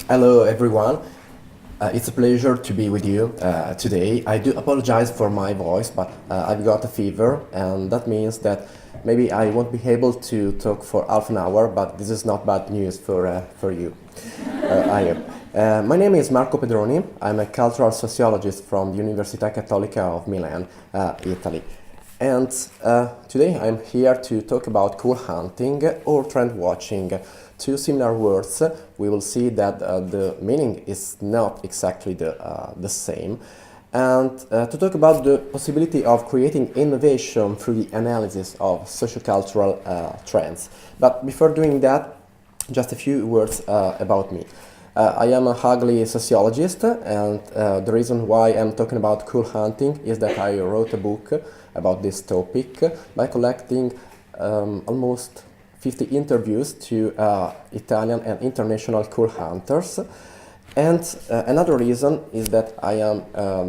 Hello everyone, it's a pleasure to be with you today. I do apologize for my voice, but I've got a fever, and that means that maybe I won't be able to talk for half an hour, but this is not bad news for you. I am. My name is Marco Pedroni. I'm a cultural sociologist from the Università Cattolica of Milan, Italy. And today I'm here to talk about cool hunting or trend watching. Two similar words. We will see that the meaning is not exactly the same. And to talk about the possibility of creating innovation through the analysis of sociocultural trends. But before doing that, just a few words about me. I am a ugly sociologist, and the reason why I'm talking about cool hunting is that I wrote a book about this topic by collecting almost 50 interviews to Italian and international cool hunters. And another reason is that I am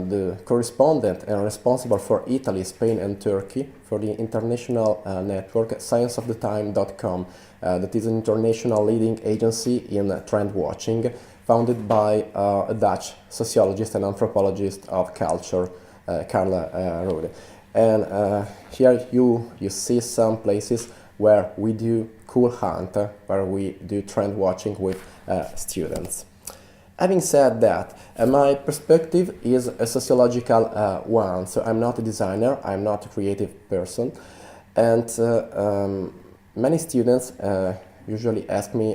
the correspondent and responsible for Italy, Spain and Turkey for the international network scienceofthetime.com. That is an international leading agency in trend watching, founded by a Dutch sociologist and anthropologist of culture, Carla Rode. And here you see some places where we do cool hunt, where we do trend watching with students. Having said that, my perspective is a sociological one, so I'm not a designer, I'm not a creative person, and many students usually ask me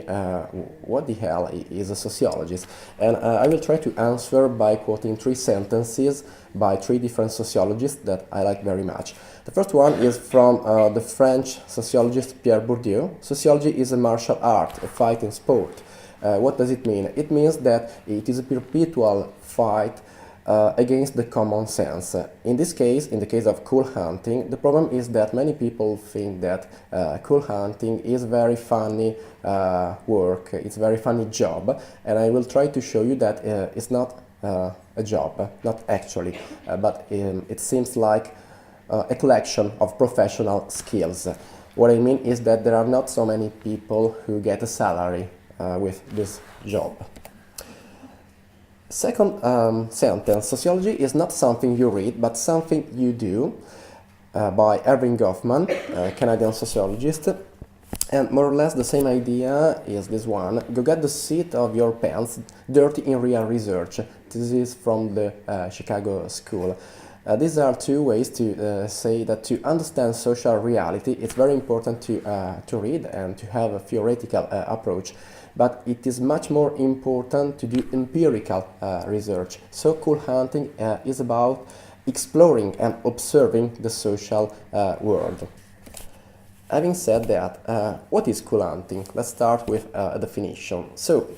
what the hell is a sociologist, and I will try to answer by quoting three sentences by three different sociologists that I like very much. The first one is from the French sociologist Pierre Bourdieu. Sociology is a martial art, a fighting sport. What does it mean? It means that it is a perpetual fight against the common sense. In this case, in the case of cool hunting, the problem is that many people think that cool hunting is very funny work, it's a very funny job, and I will try to show you that it's not a job, not actually, but it seems like a collection of professional skills. What I mean is that there are not so many people who get a salary with this job. Second sentence, sociology is not something you read, but something you do, by Erving Goffman, a Canadian sociologist. And more or less the same idea is this one. Go get the seat of your pants dirty in real research. This is from the Chicago School. These are two ways to say that to understand social reality, it's very important to read and to have a theoretical approach. But it is much more important to do empirical research. So cool hunting is about exploring and observing the social world. Having said that, what is cool hunting? Let's start with a definition. So,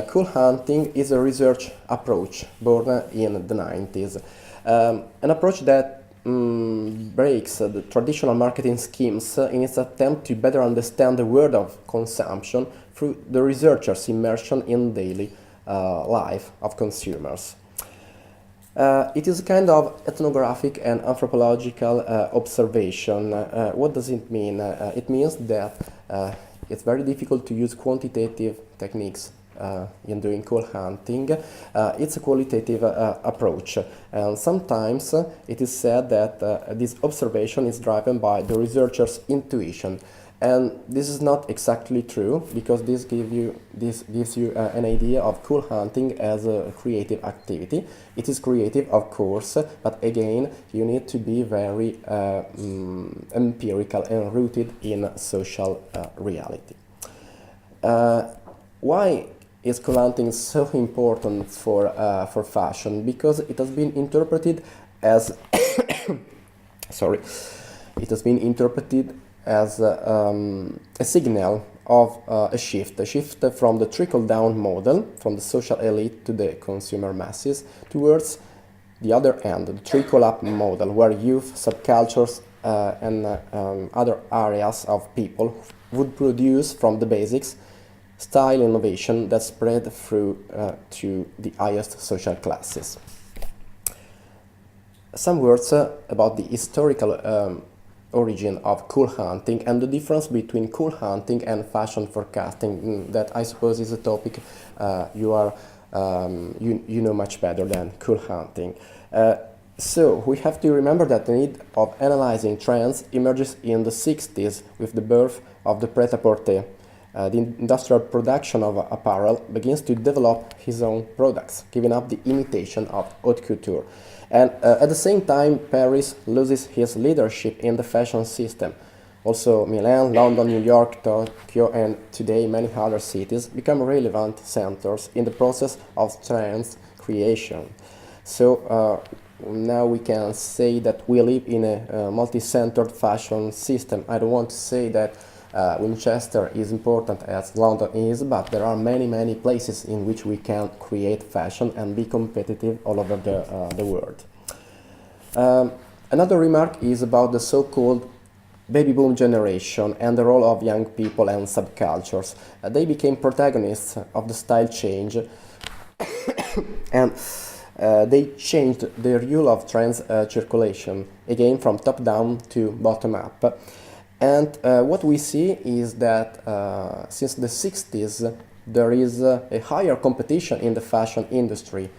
cool hunting is a research approach born in the 90s. An approach that breaks the traditional marketing schemes in its attempt to better understand the world of consumption through the researcher's immersion in daily life of consumers. It is a kind of ethnographic and anthropological observation. What does it mean? It means that it's very difficult to use quantitative techniques in doing cool hunting. It's a qualitative approach, and sometimes it is said that this observation is driven by the researcher's intuition. And this is not exactly true, because this gives you an idea of cool hunting as a creative activity. It is creative, of course, but again, you need to be very empirical and rooted in social reality. Why is cool hunting so important for fashion? Because it has been interpreted as sorry, it has been interpreted as a signal of a shift from the trickle-down model, from the social elite to the consumer masses, towards the other end, the trickle-up model, where youth, subcultures, and other areas of people would produce from the basics style innovation that spread through to the highest social classes. Some words about the historical origin of cool hunting and the difference between cool hunting and fashion forecasting. That I suppose is a topic you know much better than cool hunting. So we have to remember that the need of analyzing trends emerges in the 60s with the birth of the prêt-à-porter. The industrial production of apparel begins to develop his own products, giving up the imitation of haute couture. And at the same time, Paris loses his leadership in the fashion system. Also, Milan, London, New York, Tokyo, and today many other cities become relevant centers in the process of trends creation. So now we can say that we live in a multi-centered fashion system. I don't want to say that Winchester is important as London is, but there are many places in which we can create fashion and be competitive all over the world. Another remark is about the so-called baby boom generation and the role of young people and subcultures. They became protagonists of the style change and they changed the rule of trends circulation, again from top down to bottom up. And what we see is that since the 60s there is a higher competition in the fashion industry.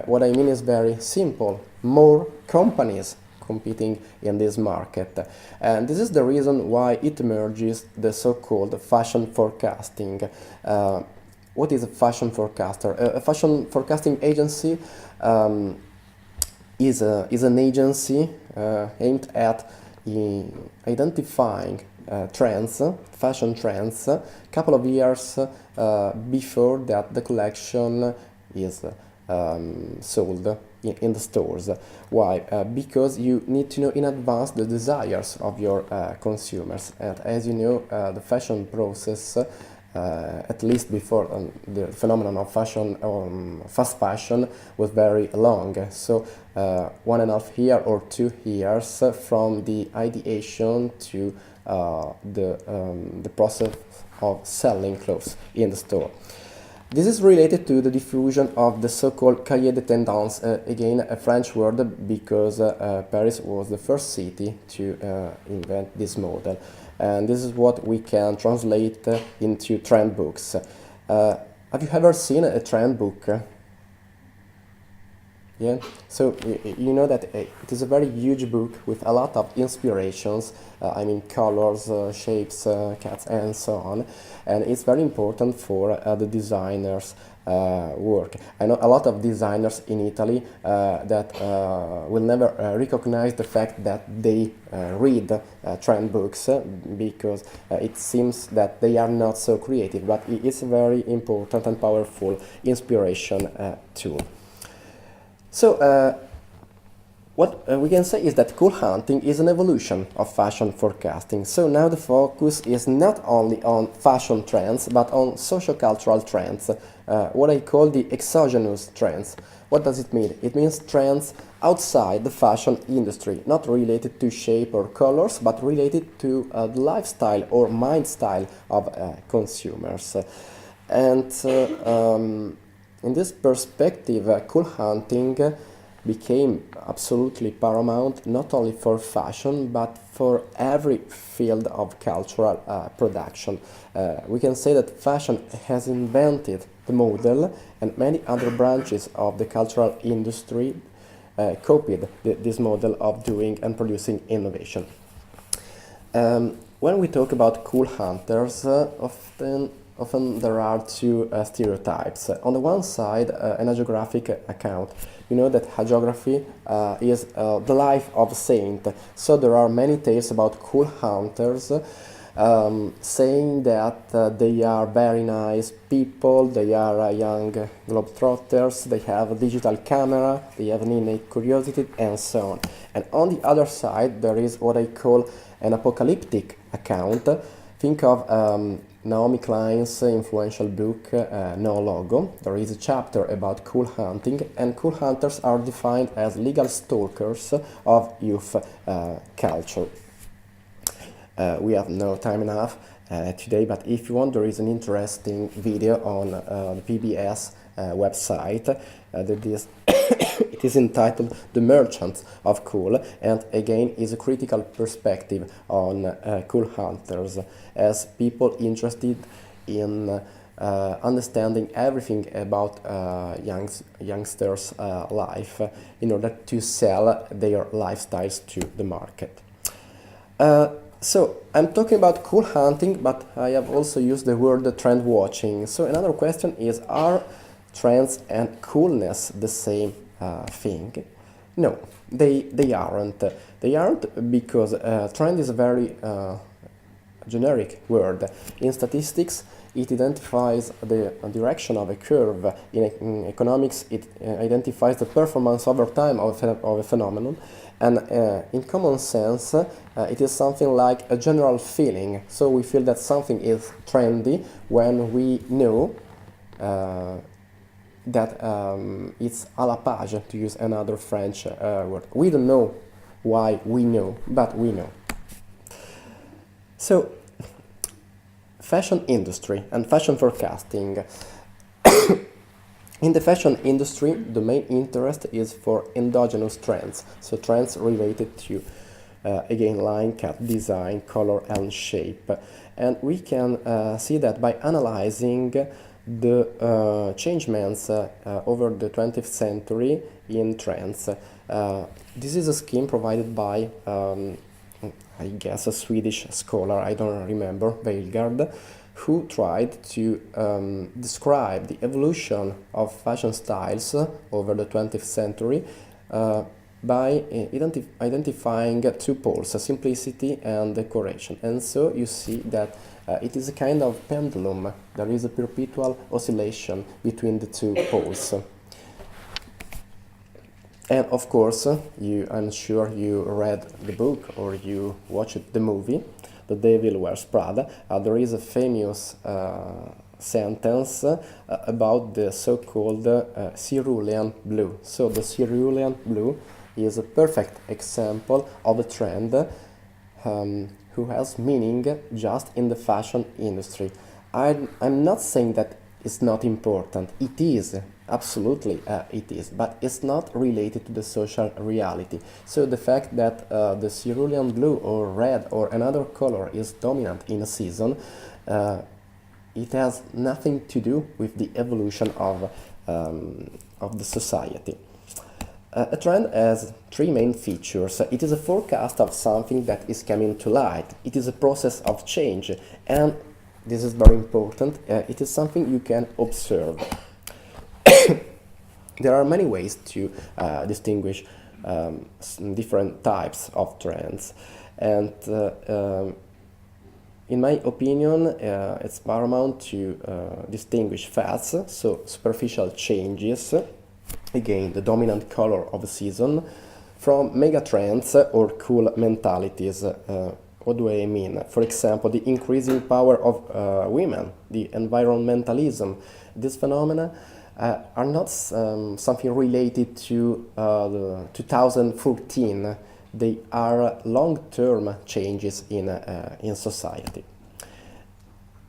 What I mean is very simple: more companies competing in this market. And this is the reason why it emerges the so-called fashion forecasting. What is a fashion forecaster? A fashion forecasting agency is an agency aimed at identifying trends, fashion trends, a couple of years before that the collection is sold in the stores. Why? Because you need to know in advance the desires of your consumers. And as you know, the fashion process, at least before the phenomenon of fashion, fast fashion, was very long. So 1.5 years or 2 years from the ideation to the process of selling clothes in the store. This is related to the diffusion of the so-called cahier de tendance, again a French word because Paris was the first city to invent this model. And this is what we can translate into trend books. Have you ever seen a trend book? Yeah, so you know that it is a very huge book with a lot of inspirations, I mean colors, shapes, cuts and so on, and it's very important for the designers' work. I know a lot of designers in Italy that will never recognize the fact that they read trend books because it seems that they are not so creative, but it is a very important and powerful inspiration tool. So what we can say is that cool hunting is an evolution of fashion forecasting. So now the focus is not only on fashion trends, but on socio-cultural trends, what I call the exogenous trends. What does it mean? It means trends outside the fashion industry, not related to shape or colors, but related to the lifestyle or mind style of consumers. And in this perspective, cool hunting became absolutely paramount not only for fashion but for every field of cultural production. We can say that fashion has invented the model, and many other branches of the cultural industry copied this model of doing and producing innovation. When we talk about cool hunters, often there are two stereotypes. On the one side, an hagiographic account. You know that hagiography is the life of a saint. So there are many tales about cool hunters saying that they are very nice people, they are young globetrotters, they have a digital camera, they have an innate curiosity, and so on. And on the other side, there is what I call an apocalyptic account. Think of Naomi Klein's influential book, No Logo. There is a chapter about cool hunting, and cool hunters are defined as legal stalkers of youth culture. We have no time enough, today, but if you want, there is an interesting video on the PBS website that is it is entitled "The Merchants of Cool," and again is a critical perspective on cool hunters as people interested in understanding everything about youngsters' life in order to sell their lifestyles to the market. So I'm talking about cool hunting, but I have also used the word trend watching. So another question is, are trends and coolness the same thing? No, they aren't. They aren't because trend is a very generic word. In statistics, it identifies the direction of a curve. In economics, it identifies the performance over time of a phenomenon. And in common sense, it is something like a general feeling. So we feel that something is trendy when we know that it's à la page, to use another French word. We don't know why we know, but we know. So, fashion industry and fashion forecasting. In the fashion industry, the main interest is for endogenous trends, so trends related to, again, line, cut, design, color, and shape. And we can see that by analyzing the changements over the 20th century in trends. This is a scheme provided by, I guess, a Swedish scholar, I don't remember, Veilgard, who tried to describe the evolution of fashion styles over the 20th century by identifying two poles, simplicity and decoration. And so you see that it is a kind of pendulum. There is a perpetual oscillation between the two poles. And of course, I'm sure you read the book or you watched the movie, The Devil Wears Prada. There is a famous sentence about the so-called cerulean blue. So the cerulean blue is a perfect example of a trend who has meaning just in the fashion industry. I'm not saying that it's not important. It is. Absolutely, it is, but it's not related to the social reality. So the fact that the cerulean blue or red or another color is dominant in a season, it has nothing to do with the evolution of the society. A trend has three main features. It is a forecast of something that is coming to light. It is a process of change, and this is very important. It is something you can observe. There are many ways to distinguish different types of trends, and in my opinion, it's paramount to distinguish fads, so superficial changes, again the dominant color of a season, from mega trends or cool mentalities. What do I mean? For example, the increasing power of women, the environmentalism. These phenomena are not something related to 2014. They are long-term changes in society.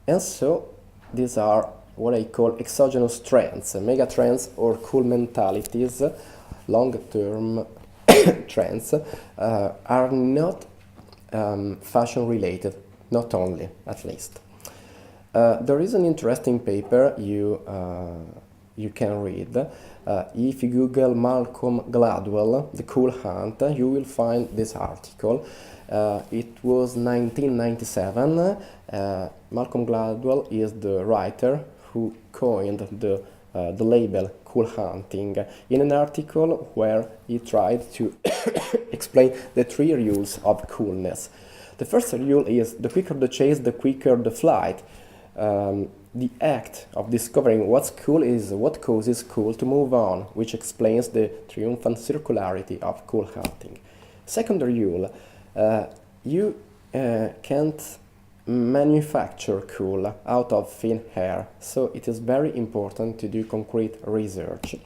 And so these are what I call exogenous trends, mega trends or cool mentalities, long-term trends, are not fashion related, not only, at least. There is an interesting paper you can read. If you Google Malcolm Gladwell, The Cool Hunt, you will find this article. It was 1997. Malcolm Gladwell is the writer who coined the label cool hunting in an article where he tried to explain the three rules of coolness. The first rule is the quicker the chase, the quicker the flight. The act of discovering what's cool is what causes cool to move on, which explains the triumphant circularity of cool hunting. Second rule, you can't manufacture cool out of thin air, so it is very important to do concrete research.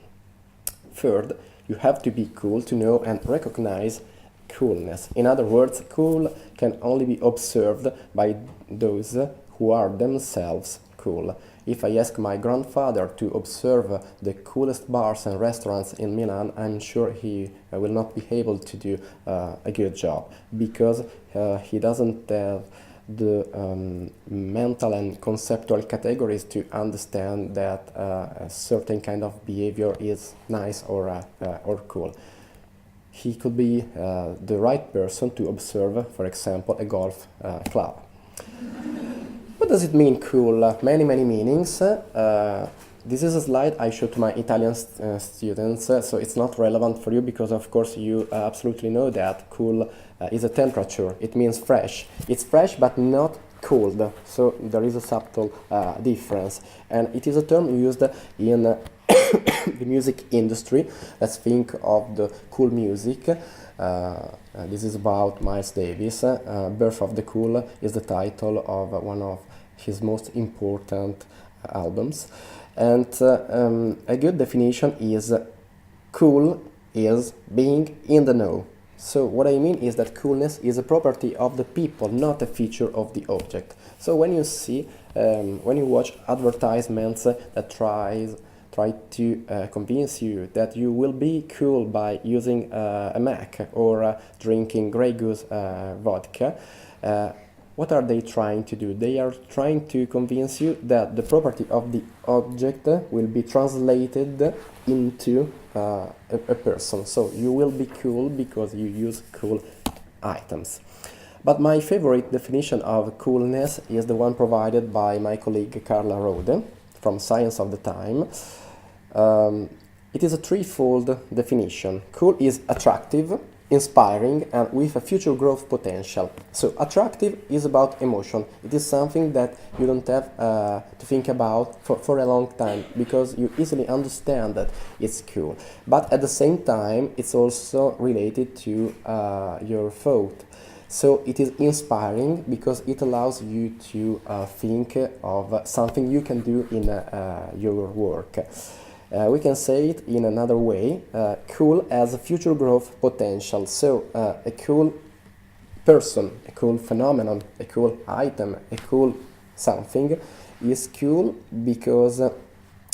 Third, you have to be cool to know and recognize coolness. In other words, cool can only be observed by those who are themselves cool. If I ask my grandfather to observe the coolest bars and restaurants in Milan, I'm sure he will not be able to do a good job, because he doesn't have the mental and conceptual categories to understand that a certain kind of behavior is nice or cool. He could be the right person to observe, for example, a golf club. What does it mean, cool? Many meanings. This is a slide I show to my Italian students, so it's not relevant for you because, of course, you absolutely know that cool is a temperature. It means fresh. It's fresh but not cold, so there is a subtle difference. And it is a term used in the music industry. Let's think of the cool music. This is about Miles Davis. Birth of the Cool is the title of one of his most important albums. And a good definition is cool is being in the know. So what I mean is that coolness is a property of the people, not a feature of the object. So when you see, when you watch advertisements that try to convince you that you will be cool by using a Mac or drinking Grey Goose vodka, what are they trying to do? They are trying to convince you that the property of the object will be translated into a person. So you will be cool because you use cool items. But my favorite definition of coolness is the one provided by my colleague Carla Rode from Science of the Time. It is a threefold definition. Cool is attractive, inspiring, and with a future growth potential. So attractive is about emotion. It is something that you don't have to think about for a long time, because you easily understand that it's cool. But at the same time, it's also related to your thought. So it is inspiring because it allows you to think of something you can do in your work. We can say it in another way. Cool has a future growth potential. So a cool person, a cool phenomenon, a cool item, a cool something is cool because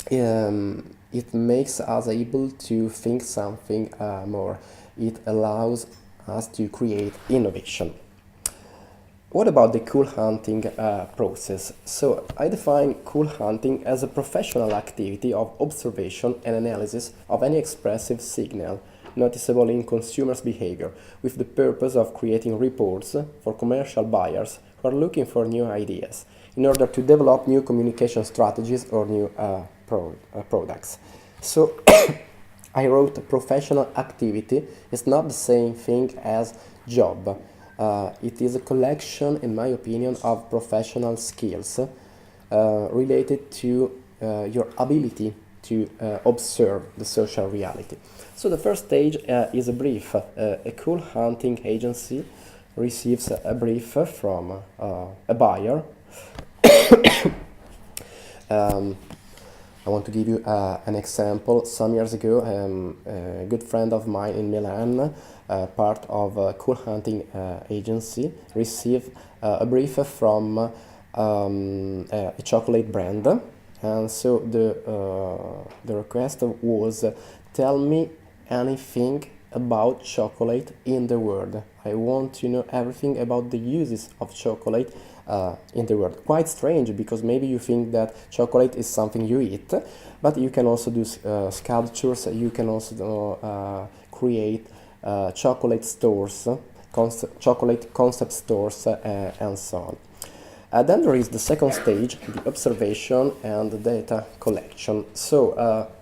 it makes us able to think something more. It allows us to create innovation. What about the cool hunting process? So I define cool hunting as a professional activity of observation and analysis of any expressive signal noticeable in consumers' behavior, with the purpose of creating reports for commercial buyers who are looking for new ideas in order to develop new communication strategies or new products. So I wrote professional activity is not the same thing as job. It is a collection, in my opinion, of professional skills related to your ability to observe the social reality. So the first stage is a brief. A cool hunting agency receives a brief from a buyer. I want to give you an example. Some years ago, a good friend of mine in Milan, part of a cool hunting agency, received a brief from a chocolate brand. And so the request was, tell me anything about chocolate in the world. I want to know everything about the uses of chocolate in the world. Quite strange, because maybe you think that chocolate is something you eat, but you can also do sculptures, you can also create chocolate stores, chocolate concept stores, and so on. Then there is the second stage, the observation and the data collection. So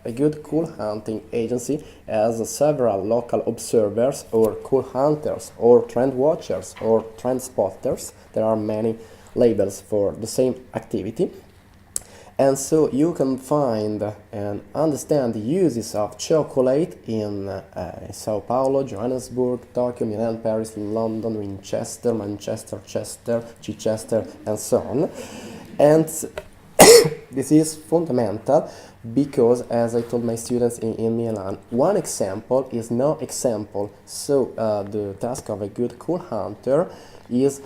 a good cool hunting agency has several local observers, or cool hunters, or trend watchers, or trend spotters. There are many labels for the same activity. And so you can find and understand the uses of chocolate in Sao Paulo, Johannesburg, Tokyo, Milan, Paris, London, Winchester, Manchester, Chester, Chichester, and so on. And This is fundamental because, as I told my students in Milan, one example is no example. So the task of a good cool hunter is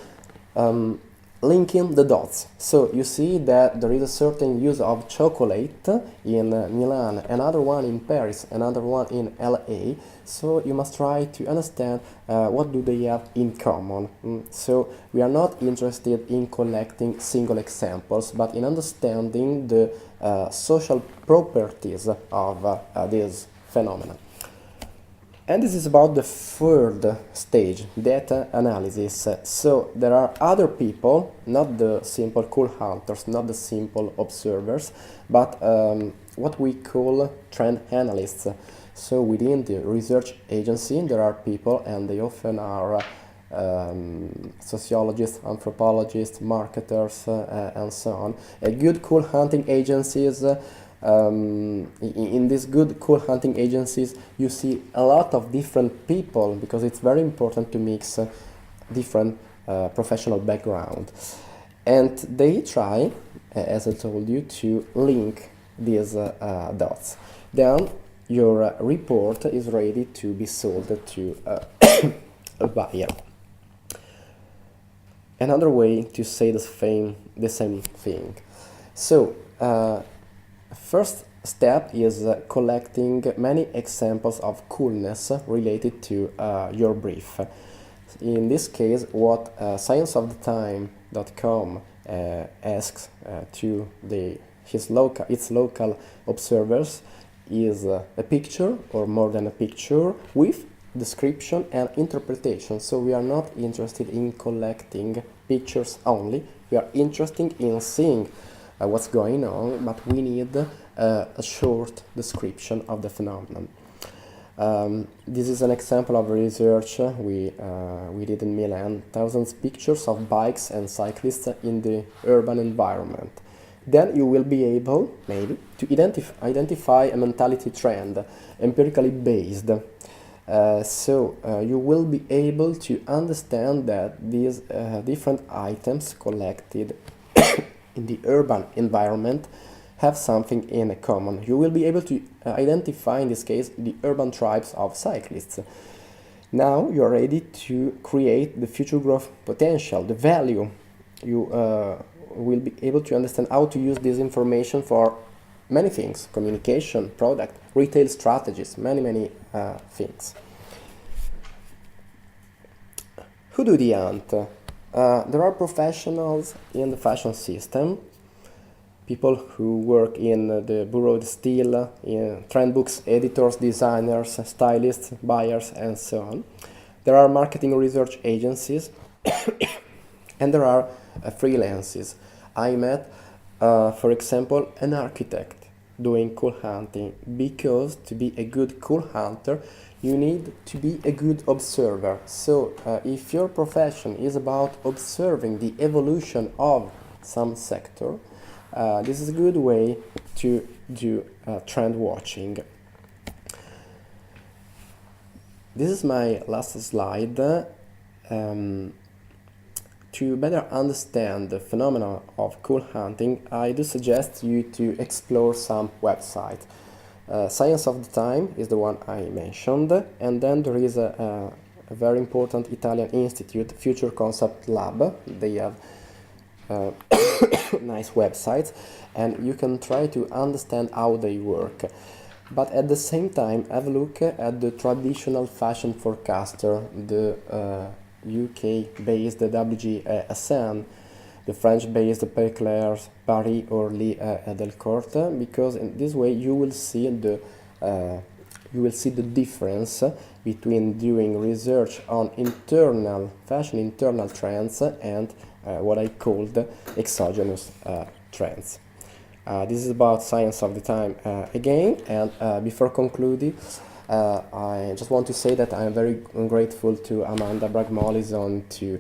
linking the dots. So you see that there is a certain use of chocolate in Milan, another one in Paris, another one in LA. So you must try to understand what do they have in common. So we are not interested in collecting single examples, but in understanding the social properties of this phenomenon. And this is about the third stage, data analysis. So there are other people, not the simple cool hunters, not the simple observers, but what we call trend analysts. So within the research agency, there are people, and they often are sociologists, anthropologists, marketers, and so on. A good cool hunting agencies. In these good cool hunting agencies, you see a lot of different people, because it's very important to mix different professional background, and they try, as I told you, to link these dots. Then your report is ready to be sold to a buyer. Another way to say the same thing. So first step is collecting many examples of coolness related to your brief. In this case, what scienceofthetime.com asks to its local observers is a picture, or more than a picture, with description and interpretation. So we are not interested in collecting pictures only, we are interested in seeing what's going on, but we need a short description of the phenomenon. This is an example of research we did in Milan, thousands of pictures of bikes and cyclists in the urban environment. Then you will be able, maybe, to identify a mentality trend, empirically based. So you will be able to understand that these different items collected in the urban environment have something in common. You will be able to identify, in this case, the urban tribes of cyclists. Now you are ready to create the future growth potential, the value. You will be able to understand how to use this information for many things: communication, product, retail strategies, many things. Who do the hunt? There are professionals in the fashion system, people who work in the Bureau de Style, in trend books, editors, designers, stylists, buyers, and so on. There are marketing research agencies, and there are freelances. I met, for example, an architect doing cool hunting, because to be a good cool hunter, you need to be a good observer. So if your profession is about observing the evolution of some sector, this is a good way to do trend watching. This is my last slide. To better understand the phenomena of cool hunting, I do suggest you to explore some websites. Science of the Time is the one I mentioned, and then there is a very important Italian institute, Future Concept Lab. They have nice websites, and you can try to understand how they work. But at the same time, have a look at the traditional fashion forecaster, the UK-based WG the French-based Père Paris or Lee Delcourt, because in this way you will see the difference between doing research on internal trends and what I called exogenous trends. This is about Science of the Time again, and before concluding, I just want to say that I am very grateful to Amanda Bragg-Mollison, to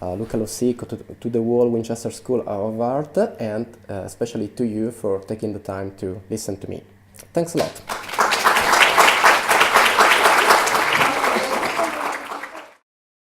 Luca Lossico, to the whole Winchester School of Art, and especially to you for taking the time to listen to me. Thanks a lot.